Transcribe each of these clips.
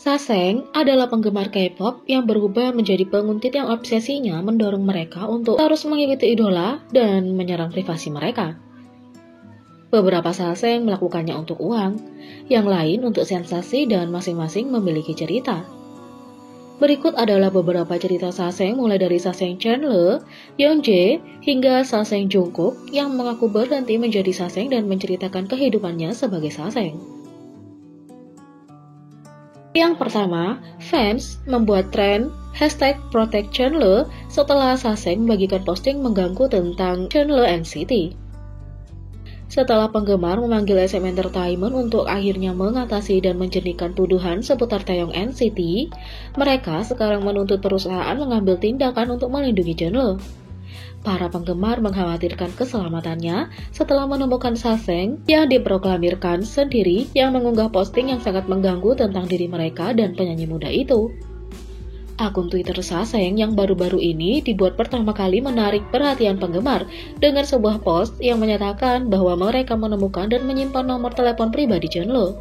Saseng adalah penggemar K-pop yang berubah menjadi penguntit yang obsesinya mendorong mereka untuk terus mengikuti idola dan menyerang privasi mereka. Beberapa Saseng melakukannya untuk uang, yang lain untuk sensasi dan masing-masing memiliki cerita. Berikut adalah beberapa cerita Saseng mulai dari Saseng Chandler, Youngjae, hingga Saseng Jungkook yang mengaku berhenti menjadi Saseng dan menceritakan kehidupannya sebagai Saseng. Yang pertama, fans membuat tren #ProtectChandler setelah Saseng membagikan posting mengganggu tentang Chandler NCT. Setelah penggemar memanggil SM Entertainment untuk akhirnya mengatasi dan menjernihkan tuduhan seputar Taeyong NCT, mereka sekarang menuntut perusahaan mengambil tindakan untuk melindungi Chandler. Para penggemar mengkhawatirkan keselamatannya setelah menemukan Saseng yang diproklamirkan sendiri yang mengunggah posting yang sangat mengganggu tentang diri mereka dan penyanyi muda itu. Akun Twitter Saseng yang baru-baru ini dibuat pertama kali menarik perhatian penggemar dengan sebuah post yang menyatakan bahwa mereka menemukan dan menyimpan nomor telepon pribadi Chandler.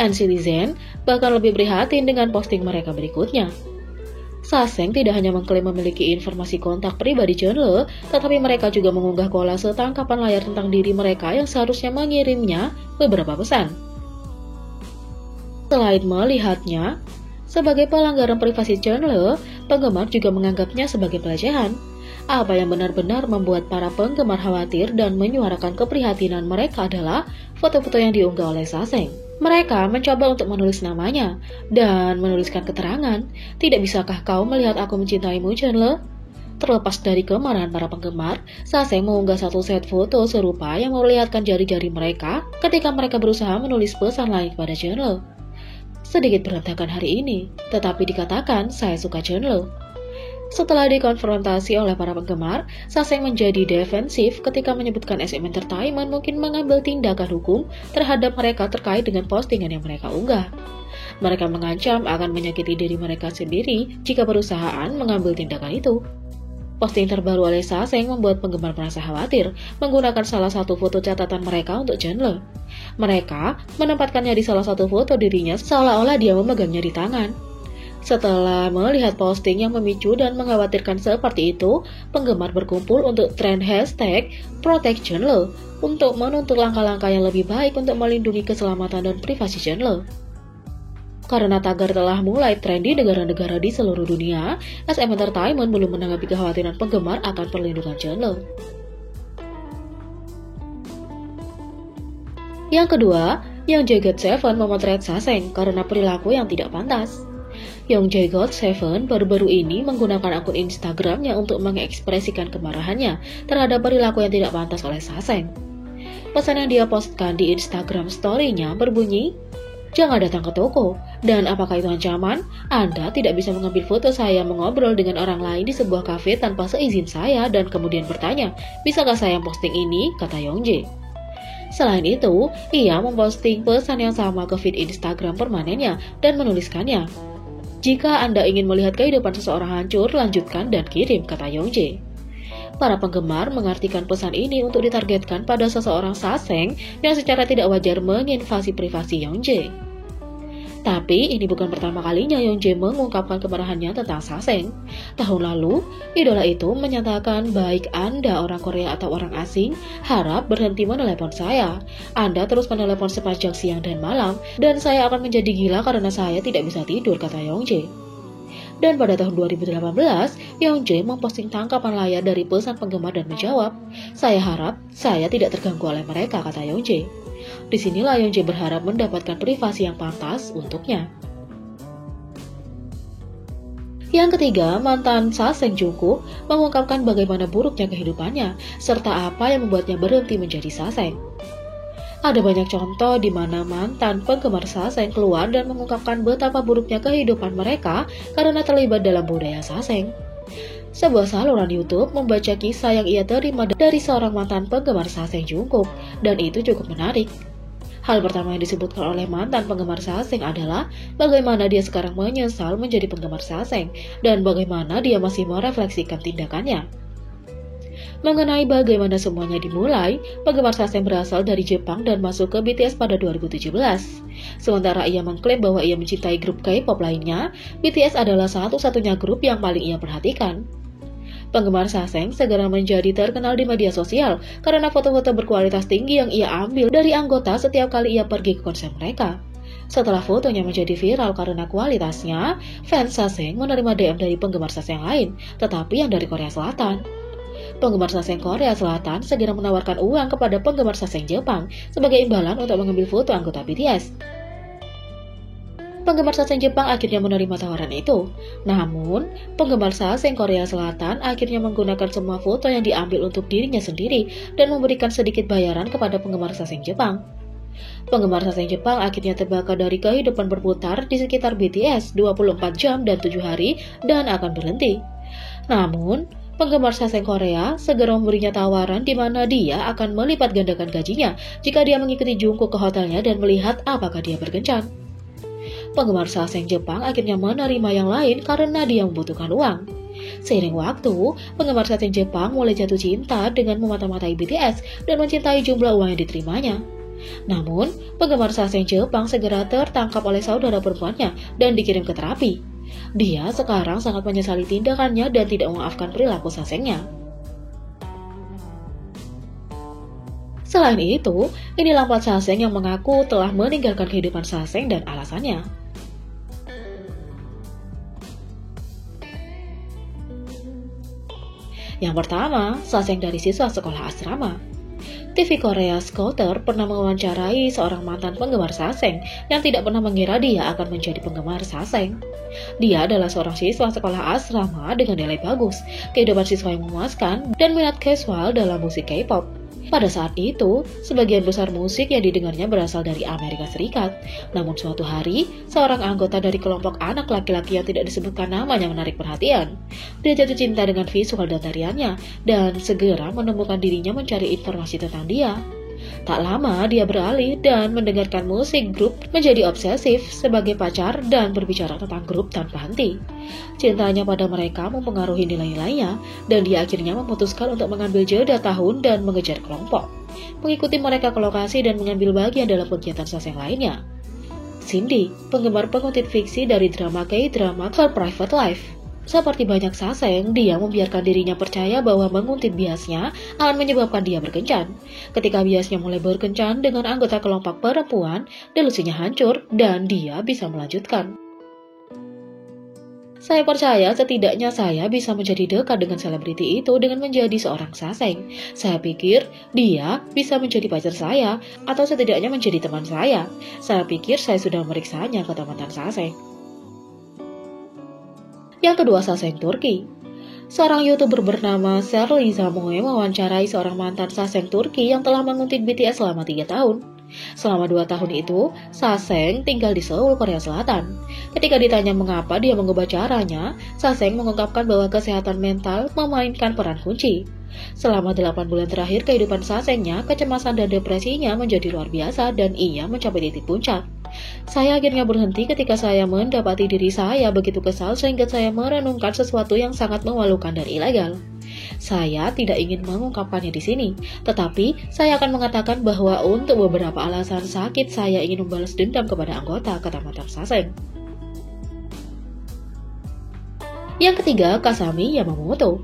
NCTzen bahkan lebih prihatin dengan posting mereka berikutnya. Saseng tidak hanya mengklaim memiliki informasi kontak pribadi Chandler, tetapi mereka juga mengunggah kolase tangkapan layar tentang diri mereka yang seharusnya mengirimnya beberapa pesan. Selain melihatnya sebagai pelanggaran privasi Chandler, penggemar juga menganggapnya sebagai pelecehan. Apa yang benar-benar membuat para penggemar khawatir dan menyuarakan keprihatinan mereka adalah foto-foto yang diunggah oleh Saseng. Mereka mencoba untuk menulis namanya dan menuliskan keterangan, "Tidak bisakah kau melihat aku mencintaimu, Chandler?" Terlepas dari kemarahan para penggemar, Saseng mengunggah satu set foto serupa yang memperlihatkan jari-jari mereka ketika mereka berusaha menulis pesan lain kepada Chandler. Sedikit berantakan hari ini, tetapi dikatakan saya suka Chandler. Setelah dikonfrontasi oleh para penggemar, Saseng menjadi defensif ketika menyebutkan SM Entertainment mungkin mengambil tindakan hukum terhadap mereka terkait dengan postingan yang mereka unggah. Mereka mengancam akan menyakiti diri mereka sendiri jika perusahaan mengambil tindakan itu. Posting terbaru oleh Saseng membuat penggemar merasa khawatir menggunakan salah satu foto catatan mereka untuk Chandler. Mereka menempatkannya di salah satu foto dirinya seolah-olah dia memegangnya di tangan. Setelah melihat posting yang memicu dan mengkhawatirkan seperti itu, penggemar berkumpul untuk tren #ProtectChandler untuk menuntut langkah-langkah yang lebih baik untuk melindungi keselamatan dan privasi Chandler. Karena tagar telah mulai tren di negara-negara di seluruh dunia, SM Entertainment belum menanggapi kekhawatiran penggemar akan perlindungan Chandler. Yang kedua, Youngjae GOT7 memotret Saseng karena perilaku yang tidak pantas. Youngjae GOT7 baru-baru ini menggunakan akun Instagramnya untuk mengekspresikan kemarahannya terhadap perilaku yang tidak pantas oleh Saseng. Pesan yang dia postkan di Instagram story-nya berbunyi, "Jangan datang ke toko, dan apakah itu ancaman? Anda tidak bisa mengambil foto saya mengobrol dengan orang lain di sebuah kafe tanpa seizin saya dan kemudian bertanya, bisakah saya posting ini?" kata Youngjae. Selain itu, ia memposting pesan yang sama ke feed Instagram permanennya dan menuliskannya, "Jika Anda ingin melihat kehidupan seseorang hancur, lanjutkan dan kirim," kata Youngjae. Para penggemar mengartikan pesan ini untuk ditargetkan pada seseorang Saseng yang secara tidak wajar menginvasi privasi Youngjae. Tapi ini bukan pertama kalinya Youngjae mengungkapkan kemarahannya tentang Saseng. Tahun lalu, idola itu menyatakan, "Baik Anda orang Korea atau orang asing, harap berhenti menelepon saya. Anda terus menelepon sepanjang siang dan malam, dan saya akan menjadi gila karena saya tidak bisa tidur," kata Youngjae. Dan pada tahun 2018, Youngjae memposting tangkapan layar dari pesan penggemar dan menjawab, "Saya harap saya tidak terganggu oleh mereka," kata Youngjae. Disinilah Youngjae berharap mendapatkan privasi yang pantas untuknya. Yang ketiga, mantan Saseng Jungkook mengungkapkan bagaimana buruknya kehidupannya, serta apa yang membuatnya berhenti menjadi Saseng. Ada banyak contoh di mana mantan penggemar Saseng keluar dan mengungkapkan betapa buruknya kehidupan mereka karena terlibat dalam budaya Saseng. Sebuah saluran YouTube membaca kisah yang ia terima dari seorang mantan penggemar Saseng Jungkook, dan itu cukup menarik. Hal pertama yang disebutkan oleh mantan penggemar Saseng adalah bagaimana dia sekarang menyesal menjadi penggemar Saseng, dan bagaimana dia masih merefleksikan tindakannya. Mengenai bagaimana semuanya dimulai, penggemar Saseng berasal dari Jepang dan masuk ke BTS pada 2017. Sementara ia mengklaim bahwa ia mencintai grup K-pop lainnya, BTS adalah satu-satunya grup yang paling ia perhatikan. Penggemar Saseng segera menjadi terkenal di media sosial karena foto-foto berkualitas tinggi yang ia ambil dari anggota setiap kali ia pergi ke konser mereka. Setelah fotonya menjadi viral karena kualitasnya, fans Saseng menerima DM dari penggemar Saseng lain, tetapi yang dari Korea Selatan. Penggemar Saseng Korea Selatan segera menawarkan uang kepada penggemar Saseng Jepang sebagai imbalan untuk mengambil foto anggota BTS. Penggemar Saseng Jepang akhirnya menerima tawaran itu. Namun, penggemar Saseng Korea Selatan akhirnya menggunakan semua foto yang diambil untuk dirinya sendiri dan memberikan sedikit bayaran kepada penggemar Saseng Jepang. Penggemar Saseng Jepang akhirnya terbakar dari kehidupan berputar di sekitar BTS 24 jam dan 7 hari dan akan berhenti. Namun, penggemar Saseng Korea segera memberinya tawaran di mana dia akan melipat gandakan gajinya jika dia mengikuti Jungkook ke hotelnya dan melihat apakah dia berkencan. Penggemar Saseng Jepang akhirnya menerima yang lain karena dia membutuhkan uang. Seiring waktu, penggemar Saseng Jepang mulai jatuh cinta dengan memata-matai BTS dan mencintai jumlah uang yang diterimanya. Namun, penggemar Saseng Jepang segera tertangkap oleh saudara perempuannya dan dikirim ke terapi. Dia sekarang sangat menyesali tindakannya dan tidak memaafkan perilaku Sasengnya. Selain itu, inilah 4 Saseng yang mengaku telah meninggalkan kehidupan Saseng dan alasannya. Yang pertama, Saseng dari siswa sekolah asrama. TV Korea Scouter pernah mewawancarai seorang mantan penggemar Saseng yang tidak pernah mengira dia akan menjadi penggemar Saseng. Dia adalah seorang siswa sekolah asrama dengan nilai bagus, kehidupan siswa yang memuaskan, dan minat casual dalam musik K-pop. Pada saat itu, sebagian besar musik yang didengarnya berasal dari Amerika Serikat. Namun suatu hari, seorang anggota dari kelompok anak laki-laki yang tidak disebutkan namanya menarik perhatian. Dia jatuh cinta dengan visual dan tariannya, dan segera menemukan dirinya mencari informasi tentang dia. Tak lama, dia beralih dan mendengarkan musik grup menjadi obsesif sebagai pacar dan berbicara tentang grup tanpa henti. Cintanya pada mereka mempengaruhi nilai-nilainya, dan dia akhirnya memutuskan untuk mengambil jeda tahun dan mengejar kelompok, mengikuti mereka ke lokasi dan mengambil bagian dalam kegiatan Saseng lainnya. Cindy, penggemar pengutip fiksi dari drama K-drama Her Private Life. Seperti banyak Saseng, dia membiarkan dirinya percaya bahwa menguntit biasnya akan menyebabkan dia berkencan. Ketika biasnya mulai berkencan dengan anggota kelompok perempuan, delusinya hancur dan dia bisa melanjutkan. Saya percaya setidaknya saya bisa menjadi dekat dengan selebriti itu dengan menjadi seorang Saseng. Saya pikir dia bisa menjadi pacar saya atau setidaknya menjadi teman saya. Saya pikir saya sudah meriksanya ke teman-teman Saseng. Yang kedua, Saseng Turki. Seorang YouTuber bernama Shirley Zamoe mewawancarai seorang mantan Saseng Turki yang telah menguntit BTS selama 3 tahun. Selama 2 tahun itu, Saseng tinggal di Seoul, Korea Selatan. Ketika ditanya mengapa dia mengubah caranya, Saseng mengungkapkan bahwa kesehatan mental memainkan peran kunci. Selama 8 bulan terakhir kehidupan Sasengnya, kecemasan dan depresinya menjadi luar biasa dan ia mencapai titik puncak. Saya akhirnya berhenti ketika saya mendapati diri saya begitu kesal sehingga saya merenungkan sesuatu yang sangat memalukan dan ilegal. Saya tidak ingin mengungkapkannya di sini, tetapi saya akan mengatakan bahwa untuk beberapa alasan sakit saya ingin membalas dendam kepada anggota, kata mantan Saseng. Yang ketiga, Kasami Yamamoto.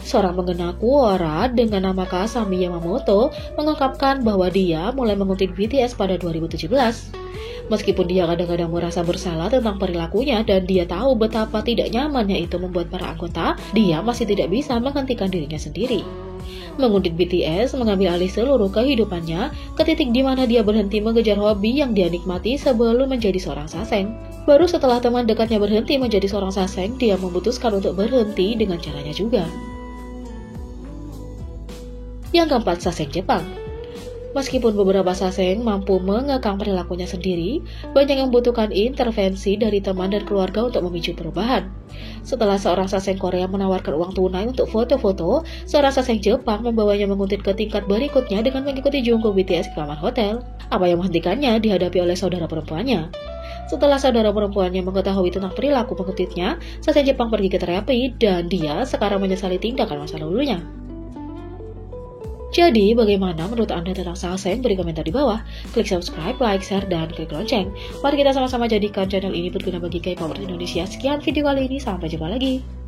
Seorang pengguna Quora dengan nama Kasami Yamamoto mengungkapkan bahwa dia mulai menguntit BTS pada 2017. Meskipun dia kadang-kadang merasa bersalah tentang perilakunya dan dia tahu betapa tidak nyamannya itu membuat para anggota, dia masih tidak bisa menghentikan dirinya sendiri. Menguntit BTS mengambil alih seluruh kehidupannya ke titik di mana dia berhenti mengejar hobi yang dia nikmati sebelum menjadi seorang Saseng. Baru setelah teman dekatnya berhenti menjadi seorang Saseng, dia memutuskan untuk berhenti dengan caranya juga. Yang keempat, Saseng Jepang. Meskipun beberapa Saseng mampu mengekang perilakunya sendiri, banyak yang membutuhkan intervensi dari teman dan keluarga untuk memicu perubahan. Setelah seorang Saseng Korea menawarkan uang tunai untuk foto-foto, seorang Saseng Jepang membawanya menguntit ke tingkat berikutnya dengan mengikuti Jungkook BTS ke kamar hotel. Apa yang menghentikannya dihadapi oleh saudara perempuannya. Setelah saudara perempuannya mengetahui tentang perilaku pengutitnya, Saseng Jepang pergi ke terapi dan dia sekarang menyesali tindakan masa lalunya. Jadi, bagaimana menurut Anda tentang Shazam? Beri komentar di bawah. Klik subscribe, like, share, dan klik lonceng. Mari kita sama-sama jadikan channel ini berguna bagi K-popers Indonesia. Sekian video kali ini, sampai jumpa lagi.